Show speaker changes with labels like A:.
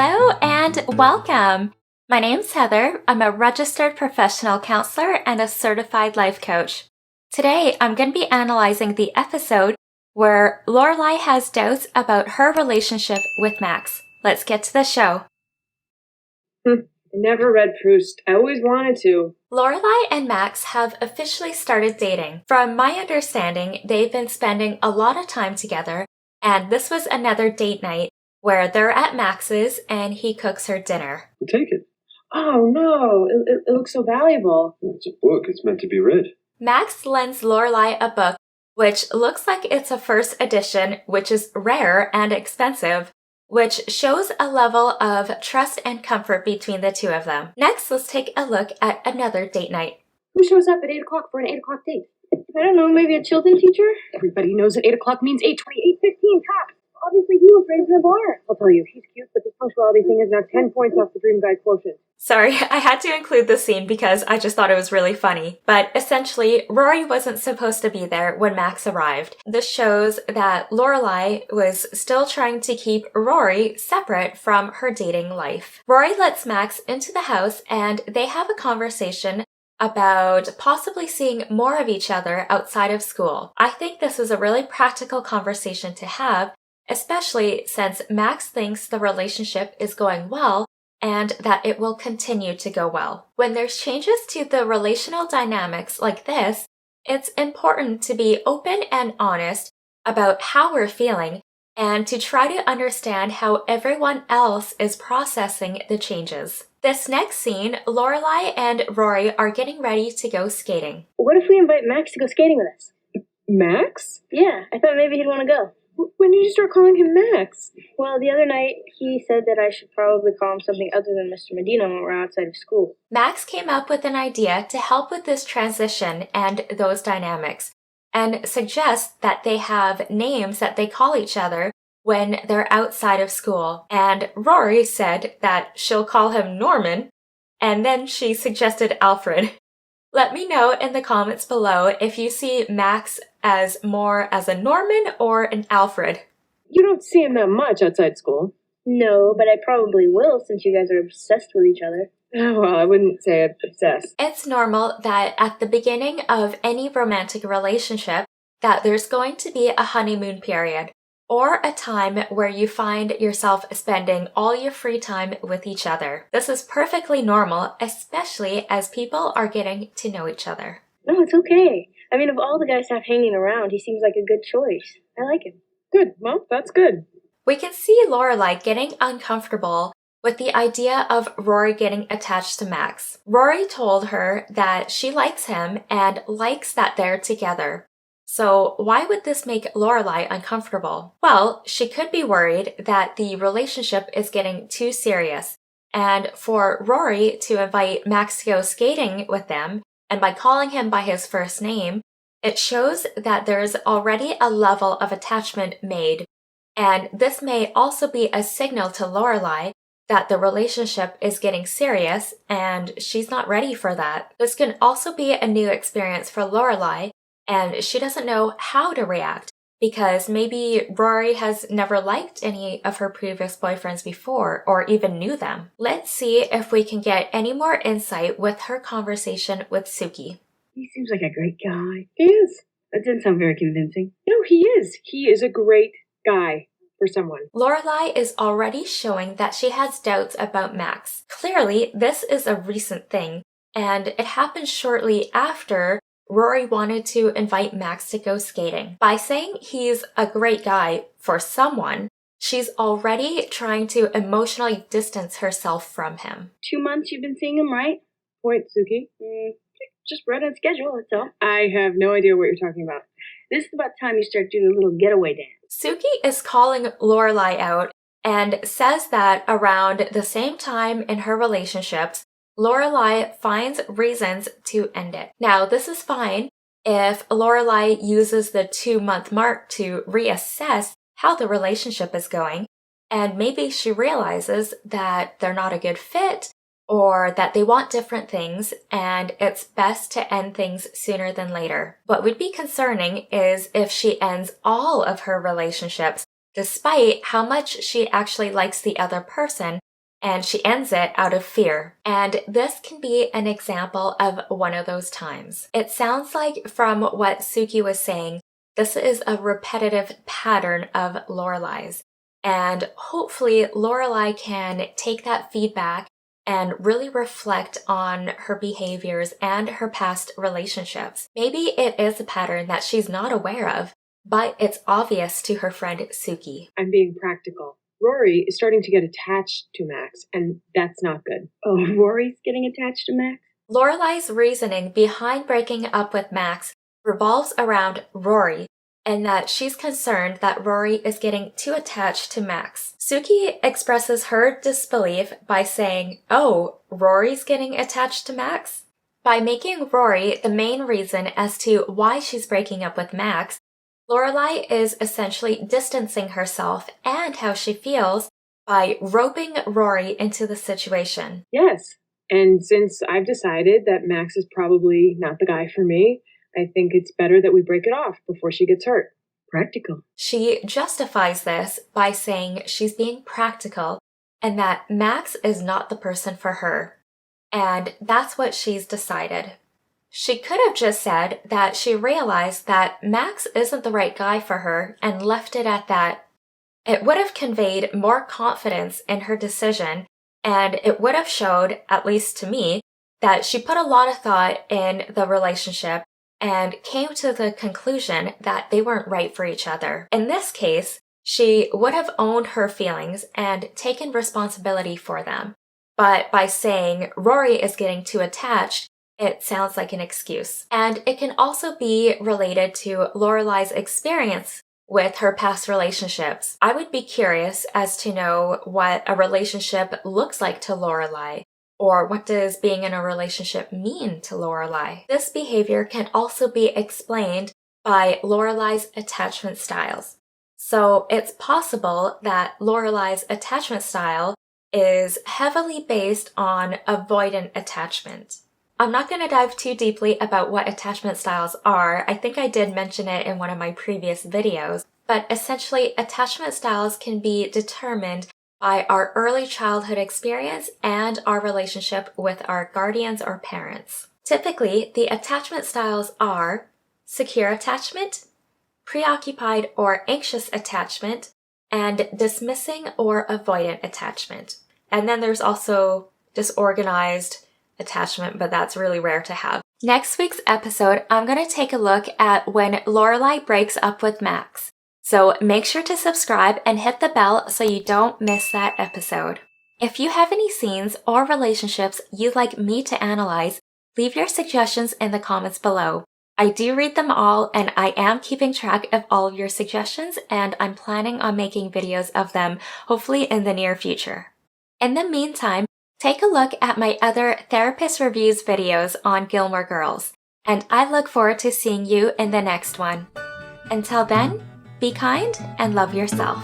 A: Hello and welcome! My name's Heather. I'm a registered professional counselor and a certified life coach. Today, I'm going to be analyzing the episode where Lorelai has doubts about her relationship with Max. Let's get to the show.
B: I never read Proust. I always wanted to.
A: Lorelai and Max have officially started dating. From my understanding, they've been spending a lot of time together, and this was another date night where they're at Max's and he cooks her dinner.
C: Take it.
B: Oh no, it looks so valuable.
C: It's a book. It's meant to be read.
A: Max lends Lorelai a book which looks like it's a first edition, which is rare and expensive, which shows a level of trust and comfort between the two of them. Next, let's take a look at another date night.
B: Who shows up at 8 o'clock for an 8 o'clock date?
D: I don't know, maybe a children teacher?
B: Everybody knows that 8 o'clock means 8:20, 8:15 tops.
D: Obviously he was raised in a bar.
B: I'll tell you, he's cute, but this punctuality thing is now 10 points off the Dream Guy quotient.
A: Sorry, I had to include this scene because I just thought it was really funny. But essentially, Rory wasn't supposed to be there when Max arrived. This shows that Lorelai was still trying to keep Rory separate from her dating life. Rory lets Max into the house and they have a conversation about possibly seeing more of each other outside of school. I think this is a really practical conversation to have, especially since Max thinks the relationship is going well and that it will continue to go well. When there's changes to the relational dynamics like this, it's important to be open and honest about how we're feeling and to try to understand how everyone else is processing the changes. This next scene, Lorelai and Rory are getting ready to go skating.
D: What if we invite Max to go skating with us?
B: Max?
D: Yeah, I thought maybe he'd want to go.
B: When did you start calling him Max?
D: Well, the other night, he said that I should probably call him something other than Mr. Medina when we're outside of school.
A: Max came up with an idea to help with this transition and those dynamics, and suggests that they have names that they call each other when they're outside of school. And Rory said that she'll call him Norman, and then she suggested Alfred. Let me know in the comments below if you see Max as more as a Norman or an Alfred.
B: You don't see him that much outside school.
D: No, but I probably will since you guys are obsessed with each other.
B: Oh, well, I wouldn't say I'm obsessed.
A: It's normal that at the beginning of any romantic relationship that there's going to be a honeymoon period, or a time where you find yourself spending all your free time with each other. This is perfectly normal, especially as people are getting to know each other.
D: No, it's okay. I mean, of all the guys to have hanging around, he seems like a good choice. I like him.
B: Good, well, that's good.
A: We can see Lorelai getting uncomfortable with the idea of Rory getting attached to Max. Rory told her that she likes him and likes that they're together. So why would this make Lorelai uncomfortable? Well, she could be worried that the relationship is getting too serious, and for Rory to invite Max to go skating with them, and by calling him by his first name, it shows that there's already a level of attachment made, and this may also be a signal to Lorelai that the relationship is getting serious and she's not ready for that. This can also be a new experience for Lorelai, and she doesn't know how to react because maybe Rory has never liked any of her previous boyfriends before or even knew them. Let's see if we can get any more insight with her conversation with Suki.
E: He seems like a great guy.
B: He is.
E: That didn't sound very convincing.
B: No, he is. He is a great guy for someone.
A: Lorelai is already showing that she has doubts about Max. Clearly, this is a recent thing, and it happened shortly after Rory wanted to invite Max to go skating. By saying he's a great guy for someone, she's already trying to emotionally distance herself from him.
D: 2 months you've been seeing him, right?
B: Point, Suki.
D: Just right on schedule, that's all.
B: I have no idea what you're talking about.
D: This is about time you start doing a little getaway dance.
A: Suki is calling Lorelai out and says that around the same time in her relationships, Lorelai finds reasons to end it. Now, this is fine if Lorelai uses the 2-month mark to reassess how the relationship is going, and maybe she realizes that they're not a good fit or that they want different things and it's best to end things sooner than later. What would be concerning is if she ends all of her relationships despite how much she actually likes the other person and she ends it out of fear. And this can be an example of one of those times. It sounds like from what Suki was saying, this is a repetitive pattern of Lorelai's. And hopefully Lorelai can take that feedback and really reflect on her behaviors and her past relationships. Maybe it is a pattern that she's not aware of, but it's obvious to her friend Suki.
B: I'm being practical. Rory is starting to get attached to Max, and that's not good.
E: Oh, Rory's getting attached to Max?
A: Lorelai's reasoning behind breaking up with Max revolves around Rory, and that she's concerned that Rory is getting too attached to Max. Suki expresses her disbelief by saying, "Oh, Rory's getting attached to Max?" By making Rory the main reason as to why she's breaking up with Max, Lorelai is essentially distancing herself and how she feels by roping Rory into the situation.
B: Yes, and since I've decided that Max is probably not the guy for me, I think it's better that we break it off before she gets hurt.
E: Practical.
A: She justifies this by saying she's being practical and that Max is not the person for her. And that's what she's decided. She could have just said that she realized that Max isn't the right guy for her and left it at that. It would have conveyed more confidence in her decision, and it would have showed, at least to me, that she put a lot of thought in the relationship and came to the conclusion that they weren't right for each other. In this case, she would have owned her feelings and taken responsibility for them. But by saying Rory is getting too attached, it sounds like an excuse. And it can also be related to Lorelai's experience with her past relationships. I would be curious as to know what a relationship looks like to Lorelai. Or what does being in a relationship mean to Lorelai? This behavior can also be explained by Lorelai's attachment styles. So it's possible that Lorelai's attachment style is heavily based on avoidant attachment. I'm not going to dive too deeply about what attachment styles are. I think I did mention it in one of my previous videos. But essentially, attachment styles can be determined by our early childhood experience and our relationship with our guardians or parents. Typically, the attachment styles are secure attachment, preoccupied or anxious attachment, and dismissing or avoidant attachment. And then there's also disorganized attachment, but that's really rare to have. Next week's episode, I'm going to take a look at when Lorelai breaks up with Max. So make sure to subscribe and hit the bell so you don't miss that episode. If you have any scenes or relationships you'd like me to analyze, leave your suggestions in the comments below. I do read them all and I am keeping track of all of your suggestions and I'm planning on making videos of them, hopefully in the near future. In the meantime, take a look at my other Therapist Reviews videos on Gilmore Girls, and I look forward to seeing you in the next one. Until then, be kind and love yourself.